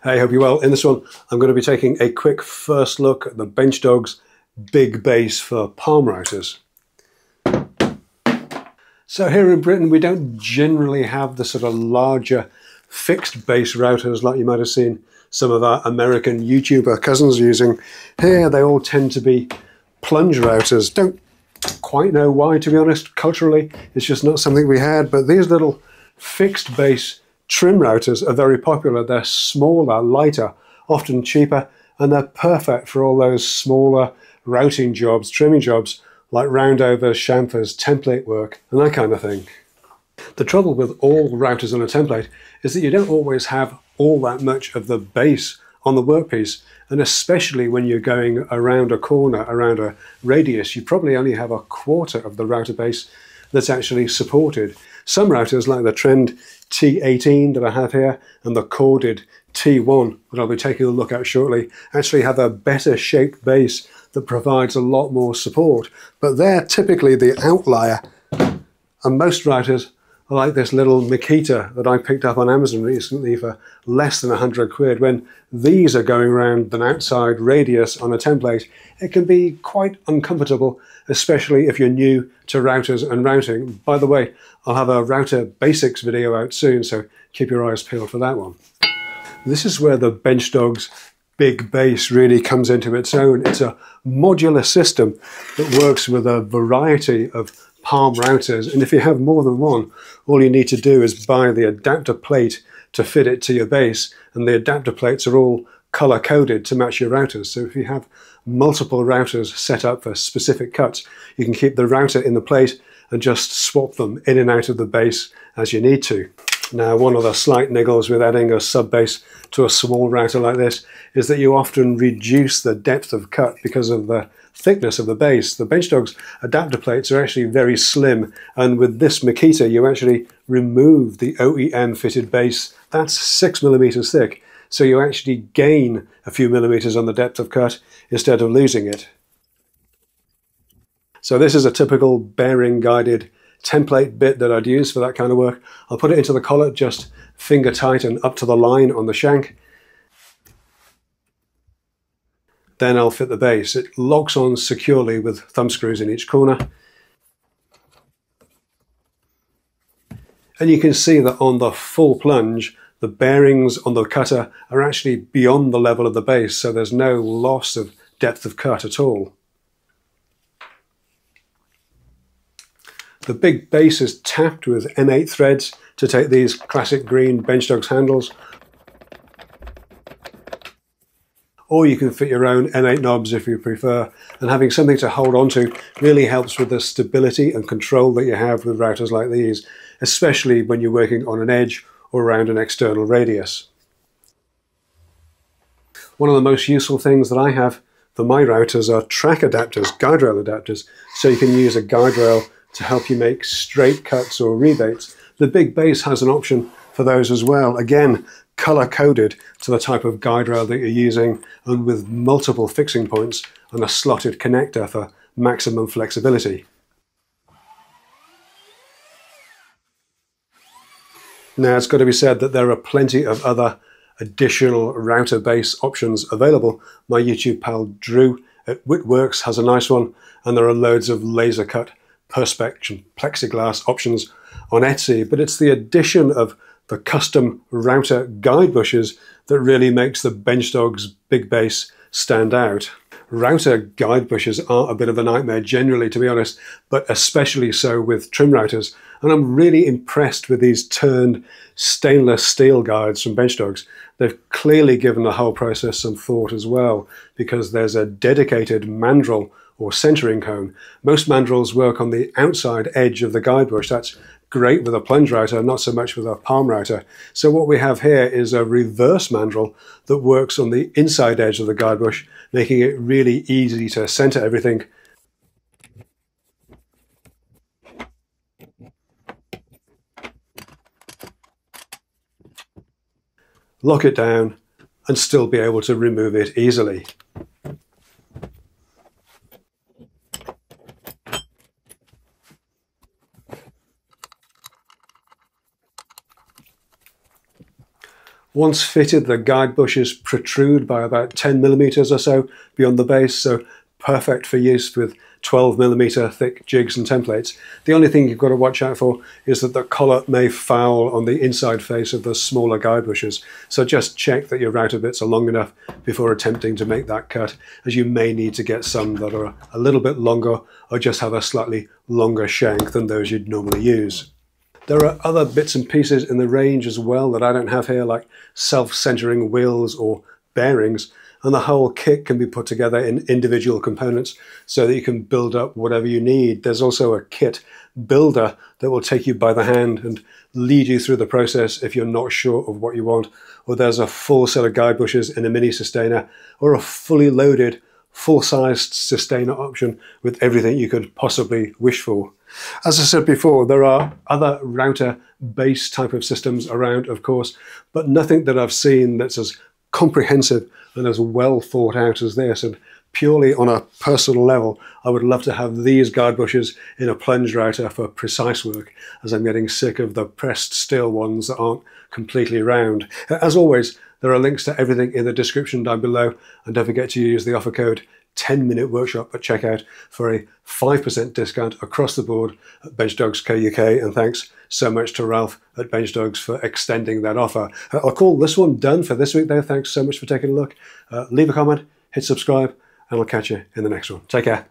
Hey, hope you're well. In this one, I'm going to be taking a quick first look at the Benchdogs Big Base for palm routers. So here in Britain, we don't generally have the sort of larger fixed base routers like you might have seen some of our American YouTuber cousins using. Here, they all tend to be plunge routers. Don't quite know why, to be honest. Culturally, it's just not something we had, but these little fixed base trim routers are very popular. They're smaller, lighter, often cheaper, and they're perfect for all those smaller routing jobs, trimming jobs, like roundovers, chamfers, template work, and that kind of thing. The trouble with all routers on a template is that you don't always have all that much of the base on the workpiece, and especially when you're going around a corner, around a radius, you probably only have a quarter of the router base that's actually supported. Some routers, like the Trend T18 that I have here and the corded T1 that I'll be taking a look at shortly, actually have a better shaped base that provides a lot more support. But they're typically the outlier, and most routers are like this little Makita that I picked up on Amazon recently for less than 100 quid. When these are going around an outside radius on a template, it can be quite uncomfortable, especially if you're new to routers and routing. By the way, I'll have a router basics video out soon, so keep your eyes peeled for that one. This is where the Benchdogs Big Base really comes into its own. It's a modular system that works with a variety of palm routers, and if you have more than one, all you need to do is buy the adapter plate to fit it to your base, and the adapter plates are all color coded to match your routers. So if you have multiple routers set up for specific cuts, you can keep the router in the plate and just swap them in and out of the base as you need to. Now, one of the slight niggles with adding a sub base to a small router like this is that you often reduce the depth of cut because of the thickness of the base. The Benchdogs adapter plates are actually very slim, and with this Makita you actually remove the OEM fitted base. That's 6mm thick, so you actually gain a few millimeters on the depth of cut instead of losing it. So this is a typical bearing guided template bit that I'd use for that kind of work. I'll put it into the collet just finger tight and up to the line on the shank. Then I'll fit the base. It locks on securely with thumb screws in each corner. And you can see that on the full plunge, the bearings on the cutter are actually beyond the level of the base, so there's no loss of depth of cut at all. The big base is tapped with M8 threads to take these classic green Benchdogs handles, or you can fit your own M8 knobs if you prefer, and having something to hold on to really helps with the stability and control that you have with routers like these, especially when you're working on an edge or around an external radius. One of the most useful things that I have for my routers are track adapters, guide rail adapters, so you can use a guide rail to help you make straight cuts or rebates. The Big Base has an option for those as well. Again, color coded to the type of guide rail that you're using, and with multiple fixing points and a slotted connector for maximum flexibility. Now, it's got to be said that there are plenty of other additional router base options available. My YouTube pal Drew at Whitworks has a nice one, and there are loads of laser cut perspex and plexiglass options on Etsy, but it's the addition of the custom router guide bushes that really makes the Benchdogs Big Base stand out. Router guide bushes are a bit of a nightmare generally, to be honest, but especially so with trim routers, and I'm really impressed with these turned stainless steel guides from Benchdogs. They've clearly given the whole process some thought as well, because there's a dedicated mandrel or centering cone. Most mandrels work on the outside edge of the guide bush. That's great with a plunge router, not so much with a palm router. So what we have here is a reverse mandrel that works on the inside edge of the guide bush, making it really easy to center everything. Lock it down and still be able to remove it easily. Once fitted, the guide bushes protrude by about 10 millimeters or so beyond the base, so perfect for use with 12 millimeter thick jigs and templates. The only thing you've got to watch out for is that the collet may foul on the inside face of the smaller guide bushes, so just check that your router bits are long enough before attempting to make that cut, as you may need to get some that are a little bit longer or just have a slightly longer shank than those you'd normally use. There are other bits and pieces in the range as well that I don't have here, like self-centering wheels or bearings, and the whole kit can be put together in individual components so that you can build up whatever you need. There's also a kit builder that will take you by the hand and lead you through the process if you're not sure of what you want, or there's a full set of guide bushes in a mini sustainer, or a fully loaded full-sized sustainer option with everything you could possibly wish for. As I said before, there are other router base type of systems around, of course, but nothing that I've seen that's as comprehensive and as well thought out as this. And purely on a personal level, I would love to have these guide bushes in a plunge router for precise work, as I'm getting sick of the pressed steel ones that aren't completely round. As always, there are links to everything in the description down below, and don't forget to use the offer code 10-minute workshop at checkout for a 5% discount across the board at Benchdogs Co UK, and thanks so much to Ralph at Benchdogs for extending that offer. I'll call this one done for this week though. Thanks so much for taking a look. Leave a comment, hit subscribe, and I'll catch you in the next one. Take care.